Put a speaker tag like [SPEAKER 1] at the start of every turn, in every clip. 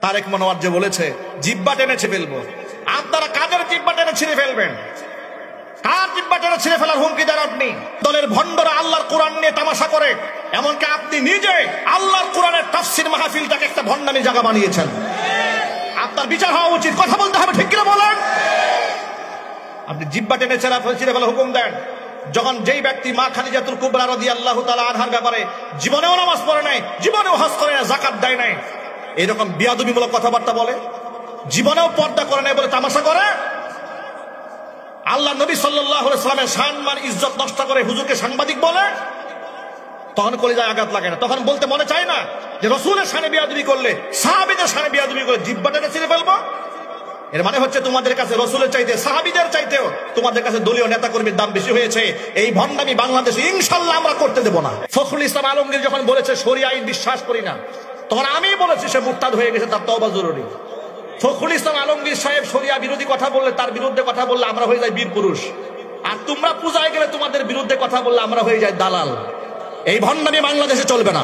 [SPEAKER 1] তারেক মনোয়ার যে বলেছে জিব্বা টেনে ছিঁড়ে ফেলবো, আপনারা কাদের জিব্বা টেনে ছিঁড়ে ফেলবেন? কার জিব্বা টেনে ছিঁড়ে ফেলার হুমকি দেন আপনি? দলের ভণ্ডরা আল্লাহর কোরআন নিয়ে তামাশা করে, এমনকি আপনি নিজে আল্লাহর কোরআনের তাফসীর মাহফিলটাকে একটা ভণ্ডামি জায়গা বানিয়েছেন। আপনার বিচার হওয়া উচিত, কথা বলতে হবে, ঠিক কিনা বলেন? আপনি জিব্বা টেনে ছিঁড়ে ফেলার হুকুম দেন, যখন যেই ব্যক্তি মা খাদিজাতুল কুবরা রাদিয়াল্লাহু তাআলা আনহার ব্যাপারে জীবনেও নামাজ পড়ে নাই, জীবনেও হজ করে নাই, যাকাত দেয় নাই, এরকম বিয়াদবিমূলক কথাবার্তা বলে, জীবনেও পর্দা করে নাই বলে তামাশা করে, আল্লাহ নবী সাল্লাল্লাহু আলাইহি ওয়াসাল্লামের সম্মান ইজ্জত নষ্ট করে হুজুরকে সাংবাদিক বলে, তখন কলিজায় আঘাত লাগে না? তখন বলতে মনে চায় না যে রাসূলের শানে বিয়াদবি করলে, সাহাবীদের শানে বিয়াদবি করে জিহ্বা টেনে ছিঁড়ে ফেলবো? এর মানে হচ্ছে তোমাদের কাছে রাসূলের চাইতে, সাহাবীদের চাইতেও তোমাদের কাছে দলীয় নেতা কর্মীর দাম বেশি হয়েছে। এই ভণ্ডামি বাংলাদেশে ইনশাআল্লাহ আমরা করতে দেব না। ফখরুল ইসলাম আলমগীর যখন বলেছে শরিয়া আইন বিশ্বাস করি না, তখন আমি বলেছি সে মুরতাদ হয়ে গেছে, তার তওবা জরুরি। ফখরুল ইসলাম আলমগীর সাহেব শরিয়া বিরোধী কথা বললে, তার বিরুদ্ধে কথা বললে আমরা হয়ে যাই বীর পুরুষ, আর তোমরা পূজায় গেলে তোমাদের বিরুদ্ধে কথা বললে আমরা হয়ে যাই দালাল। এই ভণ্ডামি বাংলাদেশে চলবে না।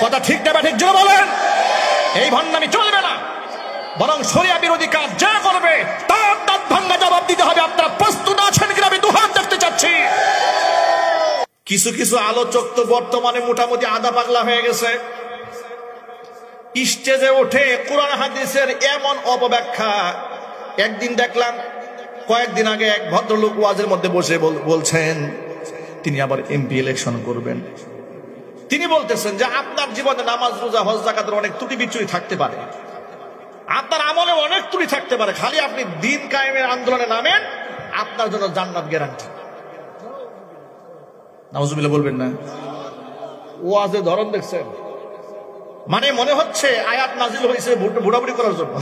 [SPEAKER 1] কথা ঠিক না ঠিক জোরে বলেন? এই ভণ্ডামি চলবে না, বরং শরিয়া বিরোধী কাজ যা করবে তার দাঁত ভাঙা জবাব দিতে হবে। আপনারা প্রস্তুত আছেন কিনা আমি দুহাত দেখতে চাচ্ছি। কিছু কিছু আলোচক তো বর্তমানে মোটামুটি আধা পাগলা হয়ে গেছে, স্টেজে ওঠে কোরআন হাদিসের এমন অপব্যাখ্যা। একদিন দেখলাম, কয়েকদিন আগে এক ভদ্রলোক ওয়াজের মধ্যে বসে বলছেন তিনি আবার এমপি ইলেকশন করবেন। তিনি বলতেছেন যে আপনার জীবনে নামাজ, রোজা, হজ, যাকাতের অনেক ত্রুটি বিচ্যুতি থাকতে পারে, আপনার আমলে অনেক ত্রুটি থাকতে পারে, খালি আপনি দিন কায়েমের আন্দোলনে নামেন, আপনার জন্য জান্নাত গ্যারান্টি। নাউজুবিল্লাহ বলবেন না? ওয়াজের ধরন দেখছেন, মানে মনে হচ্ছে আয়াত নাজিল হয়েছে বুড়াবুড়ি করার জন্য।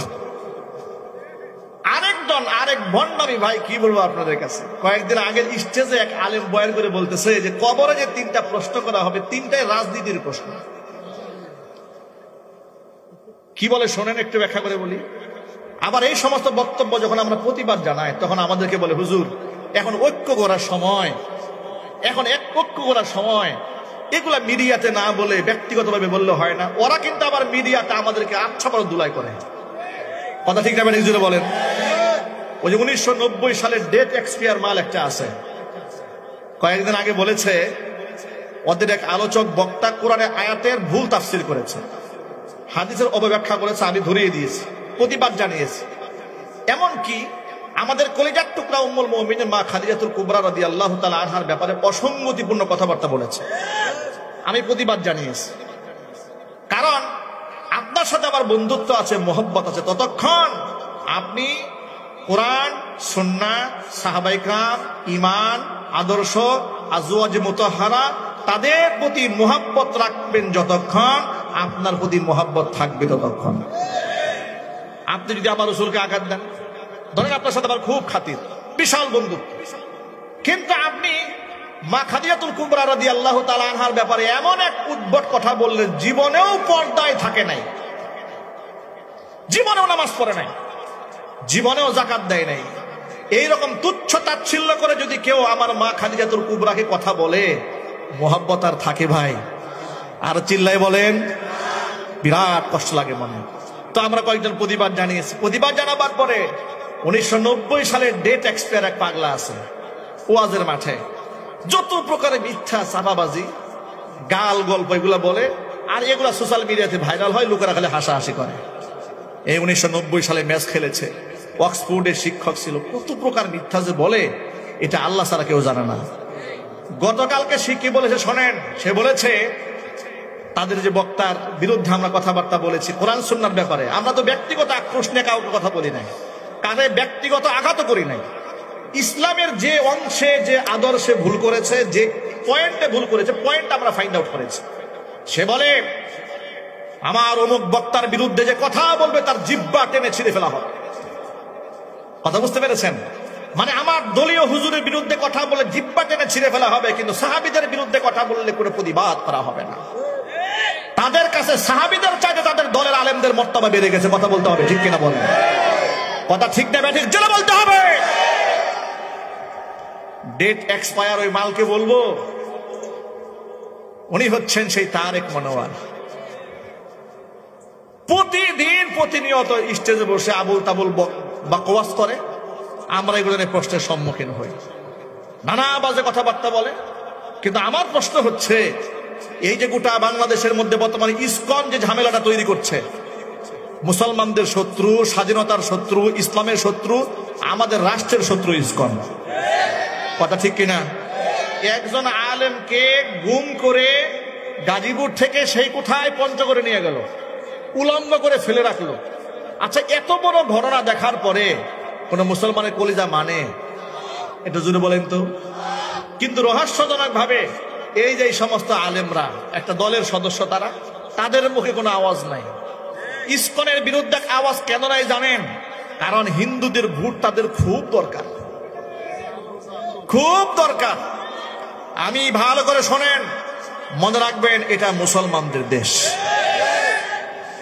[SPEAKER 1] আরেক ভণ্ডামি ভাই, কি বলবো আপনাদের কাছে। কয়েকদিন আগে স্টেজে এক আলেম বয়ান করে বলতেছে যে কবরে যে 3টা প্রশ্ন করা হবে, 3টাই রাজনীতির প্রশ্ন। কি বলে শোনেন, একটু ব্যাখ্যা করে বলি। আবার এই সমস্ত বক্তব্য যখন আমরা প্রতিবাদ জানাই, তখন আমাদেরকে বলে হুজুর এখন ঐক্য করার সময়, এখন ঐক্য করার সময়, এগুলা মিডিয়াতে না বলে ব্যক্তিগতভাবে বললে হয় না। ওরা কিন্তু আবার মিডিয়াতে আমাদেরকে আচ্ছা বড় দুলাই করে। কথা ঠিক না জুড়ে বলেন? ওই যে 1990 সালের ডেট এক্সপায়ার মাল একটা আছে, কয়েকদিন আগে বলেছে ওদের এক আলোচক বক্তা কোরআনের আয়াতের ভুল তাফসীর করেছে, হাদিসের অপব্যাখ্যা করেছে, আমি ধরিয়ে দিয়েছি, প্রতিবাদ জানিয়েছি। এমনকি আমাদের কলিজার টুকরা উম্মুল মুমিনিন মা খাদিজাতুল কুবরা রাদিয়াল্লাহু তাআলা আনহার ব্যাপারে অসঙ্গতিপূর্ণ কথাবার্তা বলেছে, আমি প্রতিবাদ জানিয়েছি। কারণ আপনার সাথে আমার বন্ধুত্ব আছে, মহব্বত আছে, ততক্ষণ আপনি কোরআন, সুন্নাহ, সাহাবায়ে কেরাম, ঈমান, আদর্শ, আজওয়াজ মুতাহহারা, তাদের প্রতি মহব্বত রাখবেন যতক্ষণ, আপনার প্রতি মহব্বত থাকবে ততক্ষণ। আপনি যদি আমার রাসূলকে আঘাত দেন, ধরেন আপনার সাথে আমার খুব খাতির, বিশাল বন্ধুত্ব, কিন্তু আপনি মা খাদিজাতুল কুবরা রাদিয়াল্লাহু তাআলা আনহার ব্যাপারে এমন এক উদ্ভট কথা বললেন, জীবনেও পর্দায় থাকে নাই, জীবনেও নামাজ পড়ে নাই, জীবনেও যাকাত দেয় নাই, এইরকম তুচ্ছ তাচ্ছিল্য করে যদি কেউ আমার মা খাদিজাতুল কুবরাকে কথা বলে, মোহাব্বত আর থাকে ভাই? আর চিল্লায় বলেন, বিরাট কষ্ট লাগে মনে। তো আমরা কয়েকজন প্রতিবাদ জানিয়েছি। প্রতিবাদ জানাবার পরে 1990 সালের ডেট এক্সপায়ার এক পাগলা আছে, ওয়াজের মাঠে যত প্রকারের মিথ্যা চাপাবাজি, গাল গল্প এগুলা বলে, আর এগুলা সোশ্যাল মিডিয়াতে ভাইরাল হয়, লোকেরা খালি হাসাহাসি করে। এই 1990 সালে ম্যাচ খেলেছে, অক্সফোর্ডের শিক্ষক ছিল, কত প্রকার মিথ্যা যে বলে, এটা আল্লাহ ছাড়া কেউ জানে না। গতকালকে সে কি বলেছে শোনেন, সে বলেছে তাদের যে বক্তার বিরুদ্ধে আমরা কথাবার্তা বলেছি কোরআন সুন্নাহর ব্যাপারে, আমরা তো ব্যক্তিগত আক্রোশ নিয়ে কাউকে কথা বলি নাই, কারে ব্যক্তিগত আঘাত করি নাই। ইসলামের যে অংশে, যে আদর্শে ভুল করেছে, যে পয়েন্টে ভুল করেছে, পয়েন্ট আমরা ফাইন্ড আউট করেছি। সে বলে আমার অমুক বক্তার বিরুদ্ধে যে কথা বলবে তার জিহ্বা টেনে ছিঁড়ে ফেলা হবে। কথা বুঝতে পেরেছেন? মানে আমার দলীয় হুজুরের বিরুদ্ধে কথা বলে জিহ্বা টেনে ছিঁড়ে ফেলা হবে, কিন্তু সাহাবীদের বিরুদ্ধে কথা বললে কোনো প্রতিবাদ করা হবে না। তাদের কাছে সাহাবীদের চাইতে তাদের দলের আলেমদের মর্তবা বেড়ে গেছে। কথা বলতে হবে, ঠিক কিনা বলেন? কথা ঠিক না ব্যাঠিক জোরে বলতে হবে। ডেট এক্সপায়ার ওই মালকে বলবো, উনি হচ্ছেন সেই তারেক মনোয়ার। প্রতিদিন প্রতিনিয়ত স্টেজে বসে আবুল তাবুল বকওয়াস করে, আমরা এগুলো নিয়ে প্রশ্নের সম্মুখীন হই, নানা বাজে কথাবার্তা বলে। কিন্তু আমার প্রশ্ন হচ্ছে, এই যে গোটা বাংলাদেশের মধ্যে বর্তমানে ইসকন যে ঝামেলাটা তৈরি করছে, মুসলমানদের শত্রু, স্বাধীনতার শত্রু, ইসলামের শত্রু, আমাদের রাষ্ট্রের শত্রু ইসকন। কথা ঠিক কিনা? একজন আলেমকে গুম করে গাজীপুর থেকে সেই কোথায় পঞ্চগড়ে নিয়ে গেল, উলঙ্গ করে ফেলে রাখলো। আচ্ছা, এত বড় ঘটনা দেখার পরে কোন মুসলমানের কলিজা মানে? এটা জুড়ে বলেন তো। কিন্তু রহস্যজনক ভাবে এই যে সমস্ত আলেমরা একটা দলের সদস্য, তাদের মুখে কোনো আওয়াজ নাই। ইসকনের বিরুদ্ধে আওয়াজ কেন নাই জানেন? কারণ হিন্দুদের ভোট তাদের খুব দরকার, খুব দরকার। আমি ভালো করে শোনেন, মনে রাখবেন, এটা মুসলমানদের দেশ,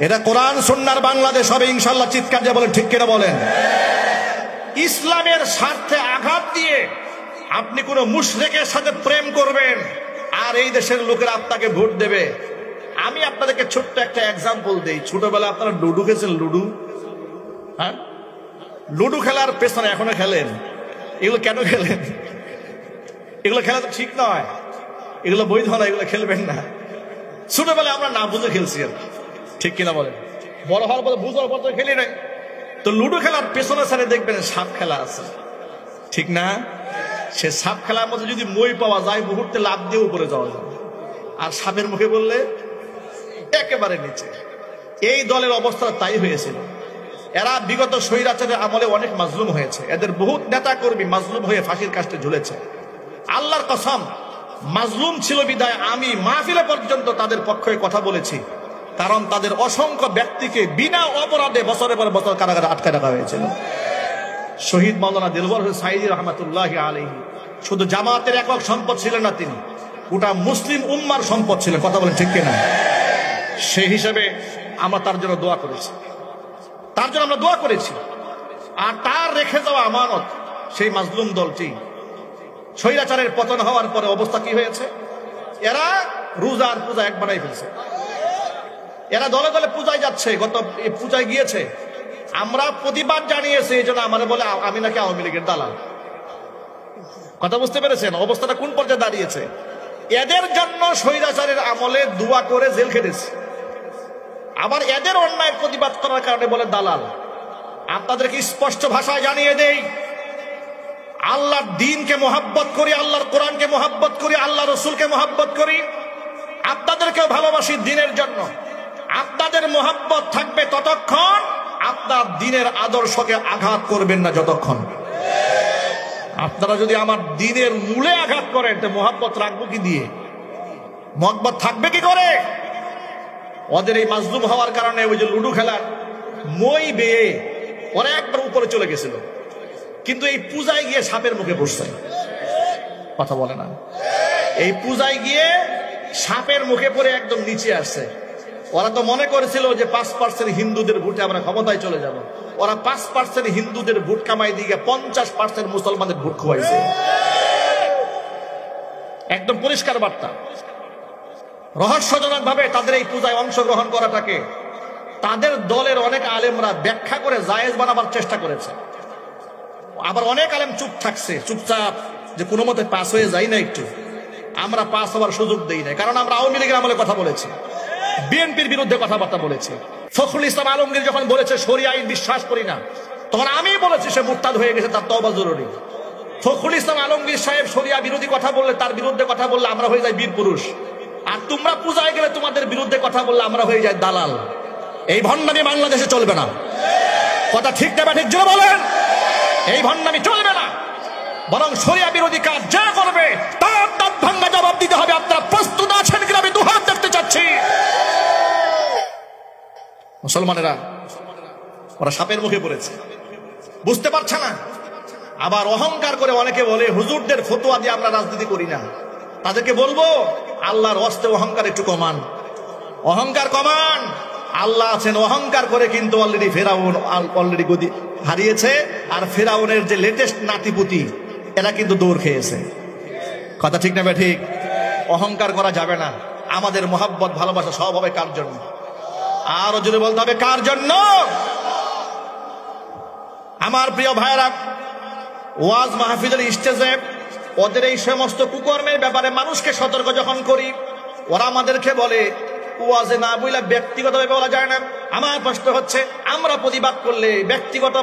[SPEAKER 1] এটা কোরআন সুন্নাহর বাংলাদেশ হবে ইনশাআল্লাহ। চিৎকার দিয়ে বলেন ঠিক কিনা বলেন। ইসলামের স্বার্থে আঘাত দিয়ে আপনি কোন মুশরিকের সাথে প্রেম করবেন আর এই দেশের লোকেরা আপনাকে ভোট দেবে। আমি আপনাদেরকে ছোট্ট একটা এক্সাম্পল দেই। ছোটবেলা আপনারা লুডু খেয়েছেন? লুডু, হ্যাঁ, লুডু খেলার পেছনে এখনো খেলেন? এগুলো কেন খেলেন? এগুলো খেলা তো ঠিক নয়, এগুলো বৈধ না, এগুলো খেলবেন না। ছোটবেলায় আমরা না বুঝে খেলছি, আর ঠিক কিনা বলেন? বড় হওয়ার পর বুঝার পর তো খেলি নাই। তো লুডো খেলার পেছনে সারে দেখবেন সাপ খেলা আছে, ঠিক না? সে সাপ খেলার মধ্যে যদি মই পাওয়া যায়, মুহূর্তে লাভ দিয়ে উপরে যাওয়া যায়, আর সাপের মুখে বললে একেবারে নিচে। এই দলের অবস্থা তাই হয়েছিল। এরা বিগত স্বৈরাচারের আমলে অনেক মাজলুম হয়েছে, এদের বহুত নেতা কর্মী মাজলুম হয়ে ফাঁসির কাস্টে ঝুলেছে। আল্লাহর কসম, মাজলুম ছিল বিদায় আমি মাহফিলে পর্যন্ত তাদের পক্ষে কথা বলেছি, কারণ তাদের অসংখ্য ব্যক্তিকে বিনা অপরাধে বছরের পর বছর কারাগারে আটকে রাখা হয়েছিল। শহীদ মাওলানা দিলওয়ার হোসেন সাঈদী রহমাতুল্লাহি আলাইহি শুধু জামাতের একক সম্পদ ছিলেন না, তিনি গোটা মুসলিম উম্মার সম্পদ ছিলেন। কথা বলেন ঠিক কিনা? সেই হিসেবে আমরা তার জন্য দোয়া করেছি, তার জন্য আমরা দোয়া করেছি। আর তার রেখে যাওয়া আমানত, সেই মাজলুম দলটি স্বৈরাচারের পতন হওয়ার পরে অবস্থা কি হয়েছে? এরা রোজার পূজা এক বানাই ফেলছে। এরা দলে দলে পূজায় যাচ্ছে, গত পূজায় গিয়েছে, আমরা প্রতিবাদ জানিয়েছি। এই জন্য আমার বলে আমি নাকি আওয়ামী লীগের দালাল। কথা বুঝতে পেরেছেন অবস্থাটা কোন পর্যায়ে দাঁড়িয়েছে? এদের জন্য স্বৈরাচারের আমলে দোয়া করে জেল খেটেছে, আবার এদের অন্যায়ের প্রতিবাদ করার কারণে বলে দালাল। আপনাদেরকে স্পষ্ট ভাষায় জানিয়ে দেই, আল্লাহর দ্বীনকে মোহাব্বত করি, আল্লাহর কোরআনকে মোহাব্বত করি, আল্লাহ রসুলকে মোহাব্বত করি, আপনাদেরকেও ভালোবাসি দ্বীনের জন্য। আপনাদের মোহাব্বত থাকবে ততক্ষণ, আপনার দ্বীনের আদর্শকে আঘাত করবেন না যতক্ষণ। আপনারা যদি আমার দ্বীনের মূলে আঘাত করেন, তো মোহাব্বত রাখবো কি দিয়ে? মোহাব্বত থাকবে কি করে? ওদের এই মাজলুম হওয়ার কারণে ওই যে লুডু খেলার মই বেয়ে ওরা একবার উপরে চলে গেছিল, কিন্তু এই পূজায় গিয়ে সাপের মুখে বসছে। কথা বলে না? এই পূজায় গিয়ে সাপের মুখে পড়ে একদম নিচে আসছে। ওরা তো মনে করেছিল যে 5% হিন্দুদের ভোটে আমরা ক্ষমতায় চলে যাব। ওরা 5% হিন্দুদের ভোট কামাই দিয়ে 50% মুসলমানদের ভোট খোয়াইছে। একদম পরিষ্কার বার্তা। রহস্যজনক ভাবে তাদের এই পূজায় অংশগ্রহণ করাটাকে তাদের দলের অনেক আলেমরা ব্যাখ্যা করে জায়েজ বানাবার চেষ্টা করেছে। আবার অনেক আলেম চুপ থাকছে, চুপচাপ, যে কোনো মতে পাস হয়ে যাই না, একটু আমরা পাস হওয়ার সুযোগ দেই না। কারণ আমরা আওয়ামী লীগের আমলে কথা বলেছি, বিএনপির বিরুদ্ধে কথাবার্তা বলেছি। ফখরুল ইসলাম আলমগীর যখন বলেছে শরিয়া আইন বিশ্বাস করি না, তখন আমি বলেছি সে মুরতাদ হয়ে গেছে, তার তওবা জরুরি। ফখরুল ইসলাম আলমগীর সাহেব শরিয়া বিরোধী কথা বললে, তার বিরুদ্ধে কথা বললে আমরা হয়ে যাই বীর পুরুষ। আর তোমরা পূজায় গেলে তোমাদের বিরুদ্ধে কথা বললে আমরা হয়ে যাই দালাল। এই ভণ্ডামি বাংলাদেশে চলবে না। কথা ঠিক না ঠিক জোরে বলেন? এই ভণ্ডামি চলবে না, বরং শরিয়া বিরোধী কাজ যা করবে তার দাঁত ভাঙা জবাব দিতে হবে। আপনারা প্রস্তুত আছেন কিনা আমি দুহাত দেখতে চাচ্ছি। মুসলমানেরা ওরা সাপের মুখে পড়েছে, বুঝতে পারছে না। আবার অহংকার করে অনেকে বলে হুজুরদের ফতোয়া দিয়ে আমরা রাজনীতি করি না। তাদেরকে বলবো আল্লাহর ওয়াস্তে অহংকার একটু কমান, অহংকার কমান। আল্লাহ আছেন, অহংকার করে কিন্তু অলরেডি ফেরাউন অলরেডি গদি হারিয়েছে। আর ফেরাউনের যে লেটেস্ট নাতিপুতি এরা কিন্তু দৌড় খেয়েছে। কথা ঠিক না ঠিক? অহংকার করা যাবে না। আমাদের মোহাব্বত ভালোবাসা সব হবে কার জন্য? আরো জোরে বলতে হবে কার জন্য? আমার প্রিয় ভাইরা, ওয়াজ মাহফিলের স্টেজে ওদের এই সমস্ত কুকর্মের ব্যাপারে মানুষকে সতর্ক যখন করি, ওরা আমাদেরকে বলে ওয়াজে না বইলা ব্যক্তিগতভাবে বলা যায় না। আমার প্রশ্ন হচ্ছে, আমরা প্রতিবাদ করলে ব্যক্তিগত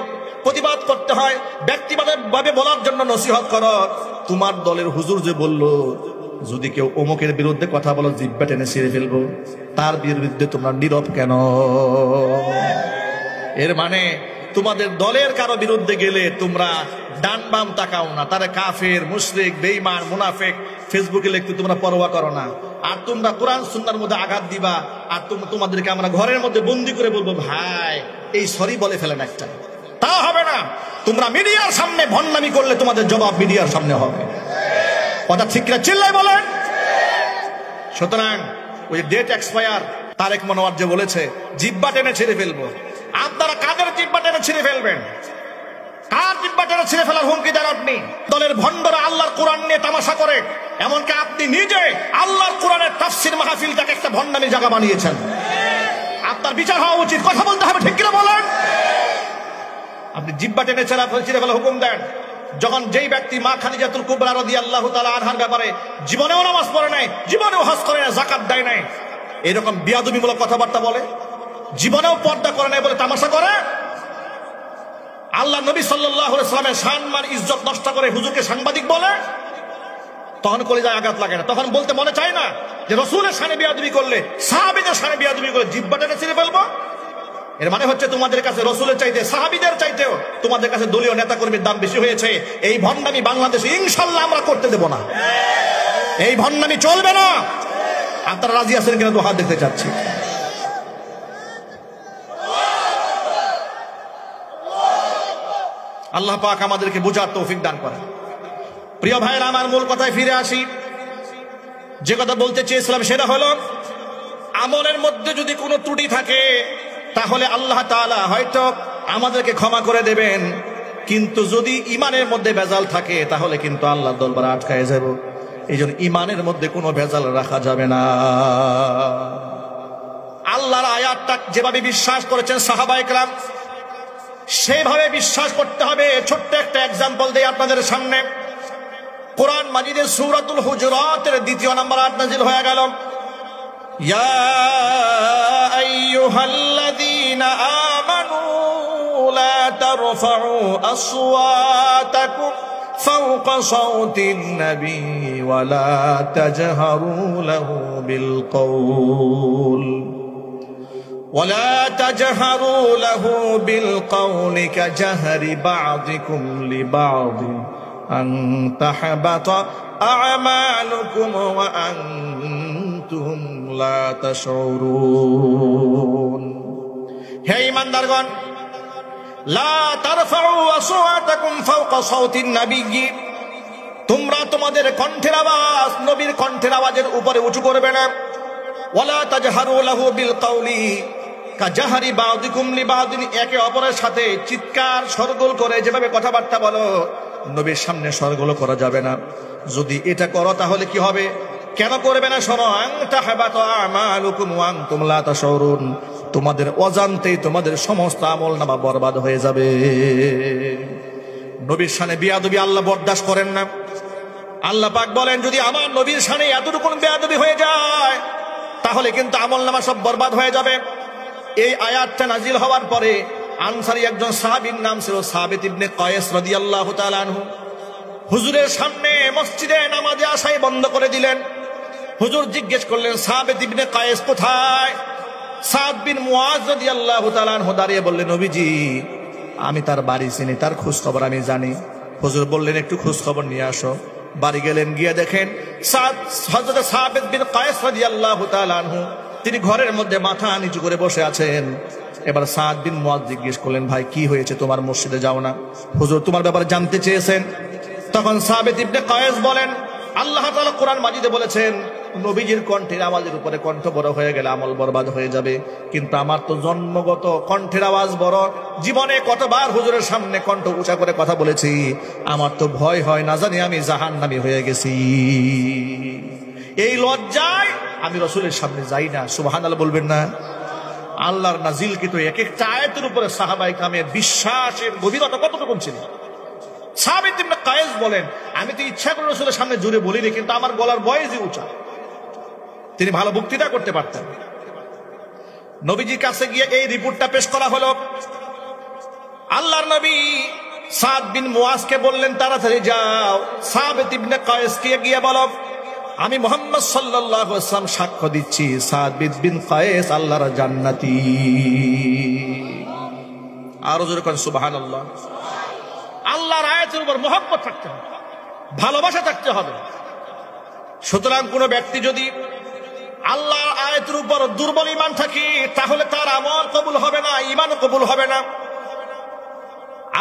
[SPEAKER 1] প্রতিবাদ করতে হয়, ব্যক্তিগতভাবে বলার জন্য নসিহত করো। তোমার দলের হুজুর যে বলল যদি কেউ অমুকের বিরুদ্ধে কথা বলো জিহ্বা টেনে ছিঁড়ে ফেলবো, তার বিরুদ্ধে তোমরা নীরব কেন? এর মানে তোমাদের দলের কারো বিরুদ্ধে গেলে তোমরা ডান বাম তাকাও না, তারা কাফের, মুশরিক, বেঈমান, মুনাফিক ফেসবুকে লিখতে তোমরা পরোয়া করো না। আর তোমরা কোরআন সুন্নাহর মধ্যে আঘাত দিবা, আর তোমাদেরকে আমরা ঘরের মধ্যে বন্দি করে বলবো ভাই এই সরি বলে ফেলেন একটা, তা হবে না। তোমরা মিডিয়ার সামনে ভণ্ডামি করলে তোমাদের জবাব মিডিয়ার সামনে হবে। কথা ঠিক না? চিল্লায় বলেন। সুতরাং ওই ডেট এক্সপায়ার তারেক মনোয়ার যে বলেছে জিহ্বা টেনে ছিঁড়ে ফেলবো, আপনারা কাদের জিহ্বা টেনে ছিঁড়ে ফেলবেন? কার জিহ্বা টেনে ছিঁড়ে ফেলার হুমকি দেন আপনি? দলের ভণ্ডরা আল্লাহর কোরআন নিয়ে তামাশা করে, এমনকি আপনি নিজে আল্লাহর কোরআনের তাফসীর মাহফিলটাকে একটা ভণ্ডামি জায়গা বানিয়েছেন। আপনার বিচার হওয়া উচিত, কথা বলতে হবে, ঠিক কিনা বলেন? আপনি জিহ্বা টেনে ছিঁড়ে ফেলার হুকুম দেন, যখন যেই ব্যক্তি মা খাদিজাতুল কুবরা রাদিয়াল্লাহু তাআলা আনহার ব্যাপারে জীবনেও নামাজ পড়ে নাই, জীবনেও হজ করে নাই, যাকাত দেয় নাই, এরকম বিয়াদবিমূলক কথাবার্তা বলে, জীবনেও পর্দা করে নাই বলে তামাশা করে, আল্লাহ নবী সাল্লাল্লাহু আলাইহি ওয়াসাল্লামের সম্মান ইজ্জত নষ্ট করে হুজুরকে সাংবাদিক বলে, তখন কলিজায় আঘাত লাগে না? তখন বলতে মনে চায় না যে রাসূলের শানে বিয়াদবি করলে, সাহাবীদের শানে বিয়াদবি করলে জিহ্বা টেনে ছিঁড়ে ফেলবো? এর মানে হচ্ছে তোমাদের কাছে রাসূলের চাইতে, সাহাবীদের চাইতেও তোমাদের কাছে দলীয় নেতা কর্মীর দাম বেশি হয়েছে। এই ভণ্ডামি বাংলাদেশে ইনশাআল্লাহ আমরা করতে দেব না, এই ভণ্ডামি চলবে না। আপনারা রাজি আছেন কিনা তো হাত দেখতে চাচ্ছি। আল্লাহ পাক আমাদেরকে বুঝার তৌফিক দান করেন। প্রিয় ভাইরা, আমার মূল কথায় ফিরে আসি। যে কথা বলতে চেয়েছিলাম সেটা হলো, আমলের মধ্যে যদি কোনো ত্রুটি থাকে তাহলে আল্লাহ তাআলা হয়তো আমাদেরকে ক্ষমা করে দেবেন, কিন্তু যদি ইমানের মধ্যে ভেজাল থাকে তাহলে কিন্তু আল্লাহর দরবারে আটকায় যাব। এই জন্য ইমানের মধ্যে কোনো ভেজাল রাখা যাবে না। আল্লাহর আয়াতটা যেভাবে বিশ্বাস করেছেন সাহাবায়ে কেরাম, সেভাবে বিশ্বাস করতে হবে। ছোট্ট একটা এক্সাম্পল দেই আপনাদের সামনে। কোরআন মাজিদের সূরাতুল হুজুরাতের 2 নম্বর আয়াত নাযিল হয়ে গেল, ইয়া আইয়ুহাল্লাযীনা আমানু লা তারফাউ আসওয়াতাকুম ফাওকা সাওতিন নবী ওয়া লা তাজহারু লাহু বিল কওল ولا تجهروا له بالقول كجهر بعضكم لبعض أن تحبط أعمالكم وأنتم لا تشعرون। হে ঈমানদারগণ, লা তারফাউ আসওয়াতাকুম ফাওকা সাওতিন নবী, তোমরা তোমাদের কণ্ঠের আওয়াজ নবীর কণ্ঠের আওয়াজের উপরে উঁচু করবে না। ওয়ালা তাজহারু লাহু বিল কওলি কাজাহারি বাউদিকুম লিবাউদিন, একে অপরের সাথে চিৎকার শোরগোল করে যেভাবে কথাবার্তা বলো, নবীর সামনে শোরগোল করা যাবে না। যদি এটা করো তাহলে কি হবে? কেন করবে না? শোনো, আন তাহবাতা আমালুকুম ওয়া আনতুম লা তাশউরুন, তোমাদের অজান্তেই তোমাদের সমস্ত আমলনামা বরবাদ হয়ে যাবে। নবীর শানে বেয়াদবি আল্লাহ বরদাশত করেন না। আল্লাহ পাক বলেন, যদি আমার নবীর শানে এতটুকু বেয়াদবি হয়ে যায় তাহলে কিন্তু আমলনামা সব বরবাদ হয়ে যাবে। এই আয়াতটা নাজিল হওয়ার পরে আনসারী একজন সাহাবীর নাম ছিল সাবিত ইবনে কায়েস রাদিয়াল্লাহু তাআলা আনহু, হুজুরের সামনে মসজিদে নামাজে আসাই বন্ধ করে দিলেন। হুজুর জিজ্ঞেস করলেন, সাবিত ইবনে কায়েস কোথায়? সাদ বিন মুআজ রাদিয়াল্লাহু তাআলা আনহু দাঁড়িয়ে বললেন, নবীজি আমি তার বাড়ি চিনি, তার খোঁজ খবর আমি জানি। হুজুর বললেন, একটু খোঁজ খবর নিয়ে আসো। বাড়ি গেলেন, গিয়ে দেখেন হযরত সাবিত বিন কায়েস রাদিয়াল্লাহু তাআলা আনহু তিনি ঘরের মধ্যে মাথা নিচু করে বসে আছেন। এবার সাদ বিন মুআজ জিজ্ঞেস করলেন, ভাই কি হয়েছে, তোমার মসজিদে যাও না? হুজুর তোমার ব্যাপারে জানতে চেয়েছেন। তখন সাবিত ইবনে কায়েস বলেন, আল্লাহ তাআলা কোরআন মাজিদে বলেছেন নবীজির কণ্ঠের আওয়াজের উপরে কণ্ঠ বড় হয়ে গেলে আমল বরবাদ হয়ে যাবে, কিন্তু আমার তো জন্মগত কণ্ঠের আওয়াজ বড়, জীবনে কতবার হুজুরের সামনে কণ্ঠ উঁচা করে কথা বলেছি, আমার তো ভয় হয় না জানি আমি জাহান্নামী হয়ে গেছি। এই লজ্জায় আমি রাসূলের সামনে যাই না। সুবহানাল্লাহ বলবেন না? আল্লাহর নাজিলকৃত এক একটা আয়াতের উপরে সাহাবায়ে কেরামের বিশ্বাসের গভীরতা কতটুকু ছিল। সাবিত ইবনে কায়েস বলেন, আমি তো ইচ্ছা করে রাসূলের সামনে জোরে বলিনি, কিন্তু আমার গলার ভয়েসই উঁচা। তিনি ভালো বক্তৃতা করতে পারতেন। নবীজির কাছে গিয়ে এই রিপোর্টটা পেশ করা হলো। আল্লাহর নবী সাদ বিন মুয়াজকে বললেন, তাড়াতাড়ি যাও সাবিত ইবনে কায়েসকে গিয়ে বলো, আমি মুহাম্মদ সাল্লাল্লাহু আলাইহি ওয়াসাল্লাম সাক্ষ্য দিচ্ছি সাবিত বিন কায়েস আল্লাহর জান্নাতি। আর জোরে কোন সুবহানাল্লাহ। আল্লাহর আয়াতের উপর মহব্বত থাকতে হবে, ভালোবাসা থাকতে হবে। সুতরাং কোন ব্যক্তি যদি আল্লাহর আয়াতের উপর দুর্বল ঈমান থাকে, তাহলে তার আমল কবুল হবে না, ঈমানও কবুল হবে না।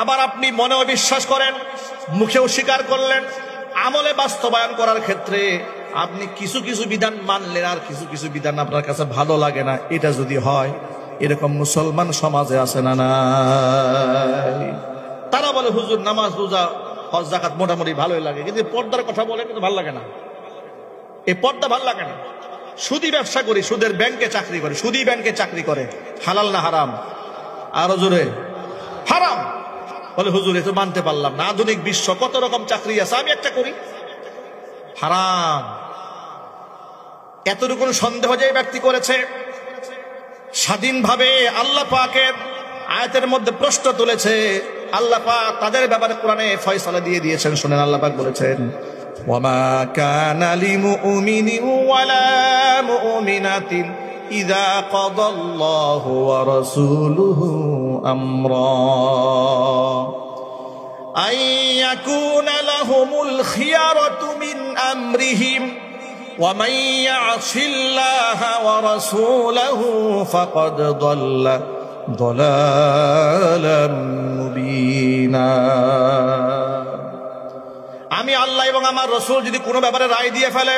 [SPEAKER 1] আবার আপনি মনেও বিশ্বাস করেন, মুখেও স্বীকার করলেন, আমলে বাস্তবায়ন করার ক্ষেত্রে আপনি কিছু কিছু বিধান মানলেন আর কিছু কিছু বিধান আপনার কাছে ভালো লাগে না, এটা যদি হয়, এরকম মুসলমান সমাজে আছে না নাই? তারা বলে হুজুর নামাজ রোজা হজ যাকাত মোটামুটি ভালোই লাগে, কিন্তু পর্দার কথা বলে কিন্তু ভালো লাগে না। এই পর্দা ভালো লাগে না। সুদী ব্যবসা করি, সুদের ব্যাংকে চাকরি করে, সুদী ব্যাংকে চাকরি করে, হালাল না হারাম? আরো জোরে হারাম। বলে হুজুর এ তো মানতে পারলাম না, আধুনিক বিশ্ব কত রকম চাকরি আছে, আমি একটা করি, হারাম। এতটুকু সন্দেহ যে ব্যক্তি করেছে, স্বাধীনভাবে আল্লাহ পাকের আয়াতের মধ্যে প্রশ্ন তুলেছে, আল্লাহ পাক তাদের ব্যাপারে কোরআনে ফয়সালা দিয়ে দিয়েছেন। শুনেন, আল্লাহ পাক বলেছেন, ওয়ামা কানা লিমুমিনিন ওয়ালা মুমিনাতিন ইযা কাদাল্লাহু ওয়া রাসূলুহু আমরা আন ইয়াকুনা লাহুমুল খিয়ারাতু মিন আমরিহিম ওয়া মান ইয়াসিল্লাহা ওয়া রাসূলাহু ফাকাদ দাল্লা দালালাম মুবিনা। আমি আল্লাহ এবং আমার রাসূল যদি কোনো ব্যাপারে রায় দিয়ে ফেলে,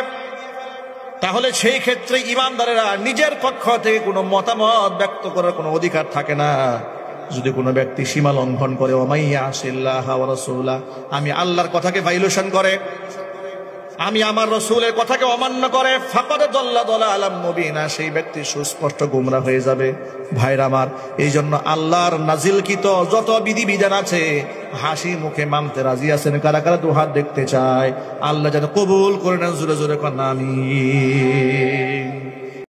[SPEAKER 1] তাহলে সেই ক্ষেত্রে ঈমানদারেরা নিজের পক্ষ থেকে কোনো মতামত ব্যক্ত করার কোনো অধিকার থাকে না। যদি কোনো ব্যক্তি সীমা লঙ্ঘন করে, ওমাইয়া আসিল্লাহ ওয়া রাসূলা, আমি আল্লাহর কথাকে ভাইলেশন করে, আমি আমার রাসূলের কথাকে অমান্য করে, ফাকাদ দাল্লা দালালাম মুবিনা, সেই ব্যক্তি সুস্পষ্ট গোমরা হয়ে যাবে। ভাইরা আমার, এই জন্য আল্লাহর নাজিলকৃত যত বিধিবিধান আছে হাসি মুখে মানতে রাজি আছেন? কারা কারা দুহাত দেখতে চায়? আল্লাহ যেন কবুল করে নেন। জোরে জোরে কন্যা আমিন।